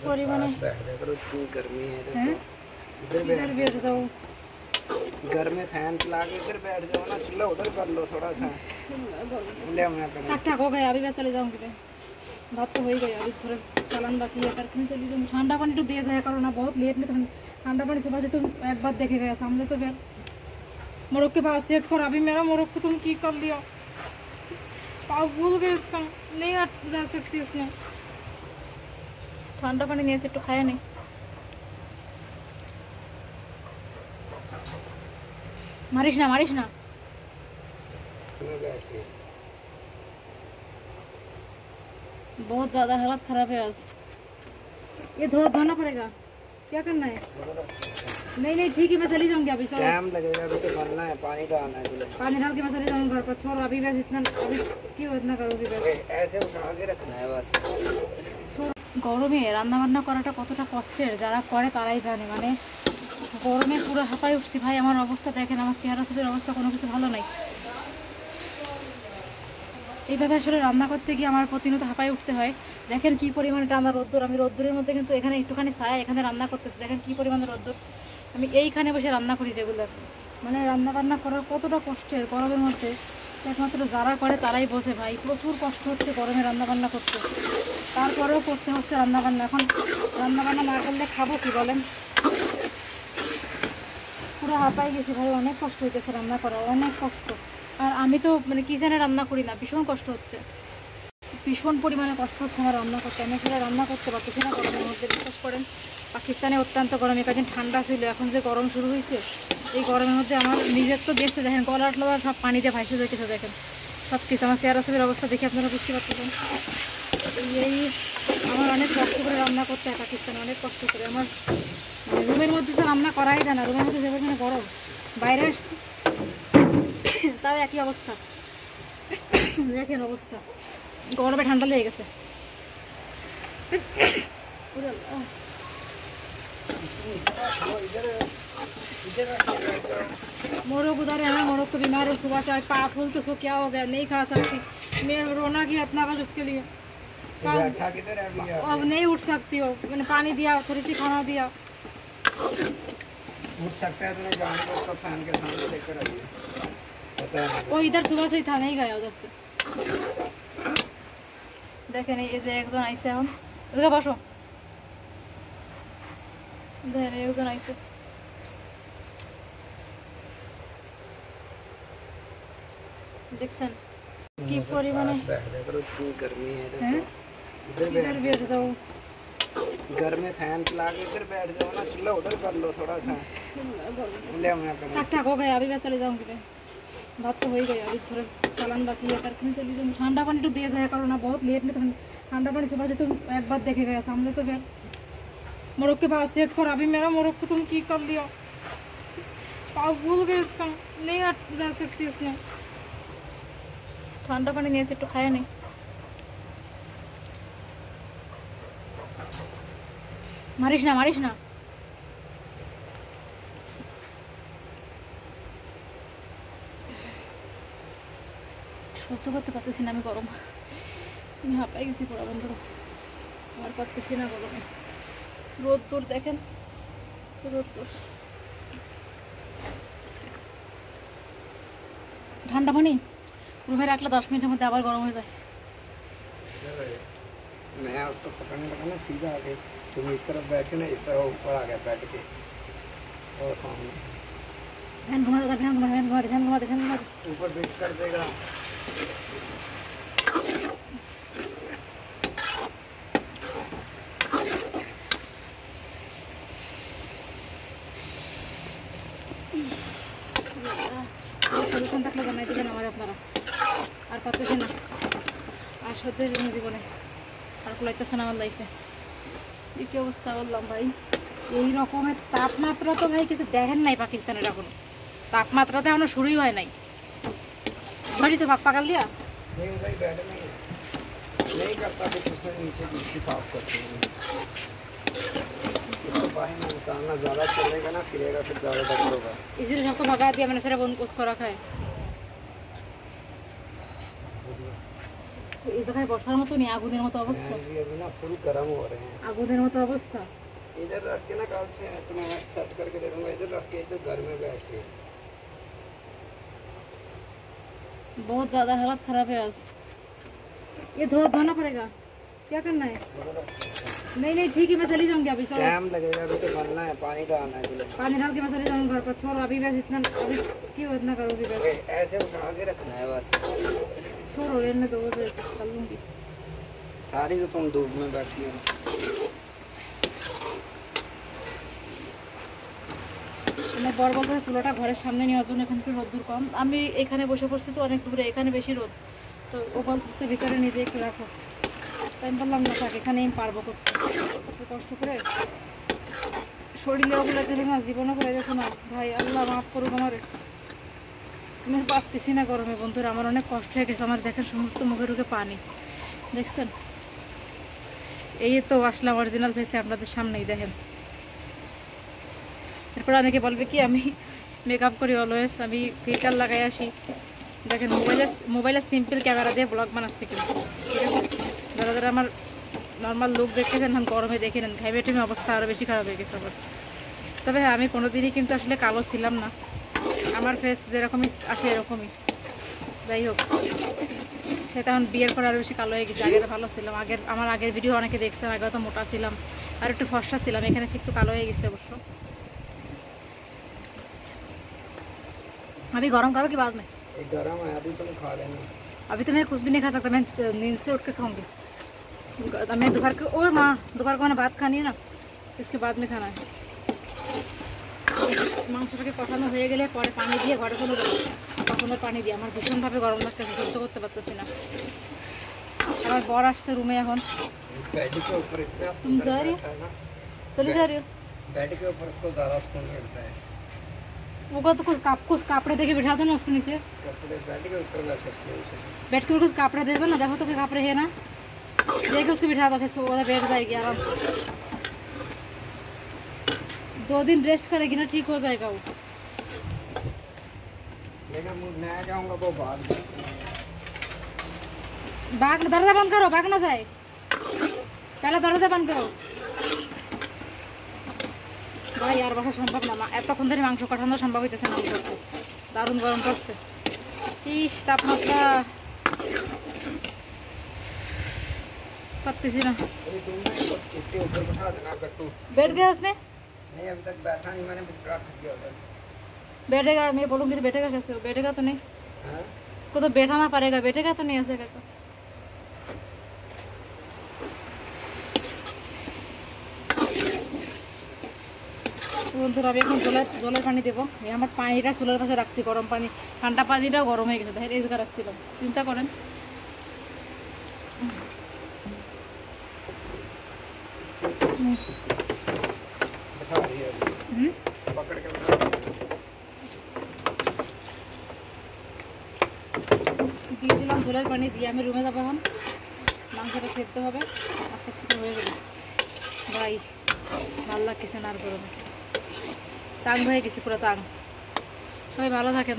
परिमाणे बैठ जा करो, इतनी गर्मी है हैं? इधर इधर बैठ जाओ। घर में फैन चला के इधर बैठ जाओ ना, चूल्हा उधर कर लो थोड़ा सा। ले मैं करूँ थक थक हो गया, अभी मैं चले जाऊँगी। भात तो हो ही गया, अभी थोड़ा सालन बाकी है करके चली जाऊँ। ठंडा पानी तो दे जाया करो ना, बहुत लेट में ठंडा पानी सुबह जो तुम एक बार देखे गया सामने तो फिर मोरग के पास चेक कर। अभी मेरा मोरग को तुम की कर लिया, पाव भूल गए उसका, नहीं जा सकती उसने। ठंडा पानी नहीं से तो खाया नहीं। मारिश ना मारिश ना। बहुत ज़्यादा हालत ख़राब है आज। ये धोना पड़ेगा, क्या करना है? नहीं नहीं ठीक है, मैं चली जाऊंगी अभी। चलो टाइम लगेगा, अभी तो करना है, पानी डालना है। पानी डाल के मैं चली जाऊंगी घर पर। छोड़ अभी, बस इतना अभी क्यों इतना करोगी? बस ऐसे उठा के रखना है बस। গরমে রান্নাবান্না করাটা কতটা কষ্টের যারা করে তারাই জানে। মানে গরমে পুরো হাঁপাই উঠছি ভাই। আমার অবস্থা দেখেন, আমার চেহারা ছবির অবস্থা কোনো কিছু ভালো নাই। এইভাবে আসলে রান্না করতে গিয়ে আমার প্রতিনিয়ত হাঁপাই উঠতে হয়। দেখেন কি পরিমাণে টানা রোদ্দুর। আমি রোদ্দুরের মধ্যে কিন্তু এখানে একটুখানি ছায়া, এখানে রান্না করতেছি। দেখেন কি পরিমাণে রোদ্দুর। আমি এইখানে বসে রান্না করি রেগুলার। মানে রান্না বান্না করার কতটা কষ্টের গরমের মধ্যে একমাত্র যারা করে তারাই বোঝে ভাই। প্রচুর কষ্ট হচ্ছে গরমে রান্নাবান্না করতে, তারপরেও করতে হচ্ছে রান্নাবান্না। এখন রান্নাবান্না না করলে খাবো কি বলেন? পুরো হাঁপাই গেছি ভাই, অনেক কষ্ট হইতেছে রান্না করা, অনেক কষ্ট। আর আমি তো মানে কিচেনে রান্না করি না, ভীষণ কষ্ট হচ্ছে, ভীষণ পরিমাণে কষ্ট হচ্ছে আমার রান্না করতে। আমি আসলে রান্না করতে পারতেছি না গরমের মধ্যে। বিশ্বাস করেন, পাকিস্তানে অত্যন্ত গরম, কয়েকদিন ঠান্ডা ছিল, এখন যে গরম শুরু হয়েছে এই গরমের মধ্যে আমার নিজের তো গেছে। দেখেন কলার টলার সব পানিতে ভাসে যেতেছে। দেখেন সব কিছু, আমার চেহারা ছবির অবস্থা দেখে আপনারা বুঝতে পারতেছেন। এই আমার অনেক কষ্ট করে রান্না করতে হয় পাকিস্তানে, অনেক কষ্ট করে। আমার রুমের মধ্যে তো রান্না করাই যায় না, রুমের মধ্যে যেখানে গরম, বাইরে আসছি তাও একই অবস্থা। দেখেন অবস্থা, গরমে ঠান্ডা লেগে গেছে। मोरग उधर है ना, मोरग तो बीमार है, सुबह से पा फूल तो उसको क्या हो गया, नहीं खा सकती। मैं रोना किया इतना कुछ उसके लिए। अब नहीं उठ सकती हो, मैंने पानी दिया, थोड़ी सी खाना दिया। उठ सकता है तो नहीं, जान को उसका फैन के सामने लेकर आइए। वो इधर सुबह से ही था, नहीं गया उधर से। देखे नहीं, ये एक जन आइसे हम इधर बसो, इधर एक जन आइसे। দেখছেন কি পরিমাণে बैठ जा करो, इतनी गर्मी है इधर बैठ जाओ। घर में फैन चला के इधर बैठ जाओ ना, चूल्हा उधर कर लो थोड़ा सा। ले मैं करूँ थक थक हो गया, अभी मैं चले जाऊँगी। भात तो हो ही गया, अभी थोड़ा सालन बाकी है करके चली जाऊँगी। ठंडा पानी तो दे जाया करो ना, बहुत लेट में ठंडा पानी सुबह जो तुम एक बार देखे गया सामने तो फिर मोरग के पास चेक कर। अभी मेरा मोरग को तुम की कर लिया, पाव भूल गए उसका, नहीं जा सकती उसने। ठंडा पानी नहीं से तो खाया नहीं। मारिश ना मारिश ना। সহ্য করতে পারতেছি না আমি গরম, আমি হাঁপাই গেছি পুরো বন্ধুরা। আর পারতেছি না গরমে। রোদ্দুর দেখেন, রোদ্দুর। ঠান্ডা পানি रूम में रखला 10 मिनट में आबार गरम हो जाए। मैं उसको पकड़ने लगा ना, सीधा आके तुम इस तरफ बैठे ना, इस तरफ ऊपर आ गया बैठ के और सामने फैन घुमा देगा, फैन घुमा, फैन घुमा, फैन घुमा, फैन घुमा, ऊपर बैठ कर देगा। সলিউশন থাকলে জানাই দিবেন আমার আপনারা। আর পারতেছি না, আর সহ্যের জন্য জীবনে আর কুলাইতেছে না আমার লাইফে। এই কি অবস্থা বললাম ভাই। এই রকমের তাপমাত্রা তো ভাই কিছু দেখেন নাই পাকিস্তানের, এখন তাপমাত্রা তো এখনো শুরুই হয় নাই। ধরিস ভাগ পাকাল দিয়া नहीं भाई, बैठ नहीं करता कुछ, उसमें नीचे साफ करते हैं। पानी निकालना ज़्यादा चलेगा ना, फिरेगा फिर ज़्यादा दर्द होगा, इसलिए सबको भगा दिया मैंने, सारा बंद उसको रखा है। জায়গায় বসার মতো নেই, আগুনের মতো অবস্থা। जी अभी ना फुल गर्म हो रहे हैं। আগুনের মতো অবস্থা। इधर रख के ना कल से तुम्हें मैं सेट करके दे दूंगा, इधर रख के इधर घर में बैठ के। बहुत ज्यादा हालत खराब है आज। ये धोना पड़ेगा, क्या करना है? नहीं नहीं ठीक है, मैं चली जाऊंगी अभी। चलो टाइम लगेगा, अभी तो बनना है, पानी डालना है पहले। पानी डाल के मैं चली जाऊंगी घर पर। छोड़ो अभी, बस इतना अभी क्यों इतना करोगी? बस ऐसे उठा के रखना है बस। छोड़ो, रहने दो, बस चल लूंगी। सारी तो तुम धूप में बैठी हो। মানে বর বলতে চুলাটা ঘরের সামনে নেওয়ার জন্য, এখান থেকে রোদ্দুর কম। আমি এখানে বসে পড়ছি তো অনেক দূরে, এখানে বেশি রোদ, তো ও বলতেছে ভিতরে নিজে একটু রাখো। তাই আমি বললাম না থাক, এখানে আমি পারবো করতে। এত কষ্ট করে শরীরেও বলে দিলে না, জীবনও করে দিয়েছে না ভাই। আল্লাহ মাফ করুক আমার। আমি আর পারতেছি না গরমে বন্ধুরা, আমার অনেক কষ্ট হয়ে গেছে। আমার দেখেন সমস্ত মুখে ঢুকে পানি, দেখছেন? এই তো আসলাম অরিজিনাল ফেসে আপনাদের সামনেই, দেখেন। এরপর অনেকে বলবে কি আমি মেকআপ করি অলওয়েজ, আমি ফিল্টার লাগাই আসি। দেখেন মোবাইলে সিম্পল ক্যামেরা দিয়ে ব্লগ বানাচ্ছি, কিন্তু ঠিক আছে? যারা যারা আমার নর্মাল লুক দেখেছেন, এখন গরমে দেখে নেন, ঘামে টেমে অবস্থা আরও বেশি খারাপ হয়ে গেছে আমার। তবে হ্যাঁ, আমি কোনোদিনই কিন্তু আসলে কালো ছিলাম না, আমার ফেস যেরকমই আছে এরকমই। যাই হোক, সেটা এখন বিয়ের পর আরও বেশি কালো হয়ে গেছে। আগে ভালো ছিলাম, আমার আগের ভিডিও অনেকে দেখছেন, আগে তো মোটা ছিলাম আর একটু ফর্সা ছিলাম, এখানে সে একটু কালো হয়ে গেছে অবশ্য। अभी गरम करो कि बाद में? गरम है, अभी तुम खा लेना। अभी तो मैं कुछ भी नहीं खा सकता, मैं नींद से उठ के खाऊंगी। मैं दोपहर को, और माँ दोपहर को मैंने भात खानी है ना, इसके बाद में खाना है। মাংসটাকে কষানো হয়ে গেলে পরে পানি দিয়ে ঘরে চলে যাবো। তখন আর পানি দিয়ে আমার ভীষণভাবে গরম লাগতেছে, সহ্য করতে পারতেছি না। আমার বর আসছে রুমে এখন। बेड के ऊपर इतना तुम जा रही हो? बैठा है ना, चली जा रही हो? बेड के ऊपर उसको ज़्यादा सुकून मिलता है। वो तो कुछ कापड़े दे के बिठा दो ना उसको नीचे। कपड़े बेड के ऊपर बैठे सुकून से। बैठ के कुछ कापड़े दे दो ना, देखो तो कोई कापड़े है ना, दे के उसको बिठा दो, फिर वो बैठ जाएगी आराम से। 2 दिन रेस्ट करेगी ना, ठीक हो जाएगा वो। लेकिन मैं जाऊंगा वो बाद में। भाग, दरवाजा बंद करो, भाग ना जाए। पहले दरवाजा बंद करो ভাই। আর বসা সম্ভব না, এতক্ষণ ধরে মাংস কাটানো সম্ভব হইতেছে না। দারুণ গরম পড়ছে, ইস তাপমাত্রা পারতেছি না। इसके ऊपर बैठा देना गट्टू। बैठ गया उसने? नहीं अभी तक बैठा नहीं, मैंने रख दिया उधर। बैठेगा, मैं बोलूँगी तो बैठेगा कैसे? बैठेगा तो नहीं, हाँ? उसको तो बैठाना पड़ेगा, बैठेगा तो नहीं ऐसे कैसे? বন্ধুরা আমি এখন জলের পানি দেবো। আমার পানিটা চুলার পাশে রাখছি, গরম পানি, ঠান্ডা পানিটাও গরম হয়ে গেছে, দেখেন এই জায়গায় রাখছিলাম। চিন্তা করেন। बैठा रही है अभी। पकड़ के बैठा। দিয়ে দিলাম জলের পানি দিয়ে, আমি রুমে যাবো এখন। মাংসটা সেদ্ধ হবে, আস্তে আস্তে হয়ে যাবে। ভাই ভালো লাগতেছে না আর গরমে, টাং হয়ে গেছি পুরো টাং। সবাই ভালো থাকেন।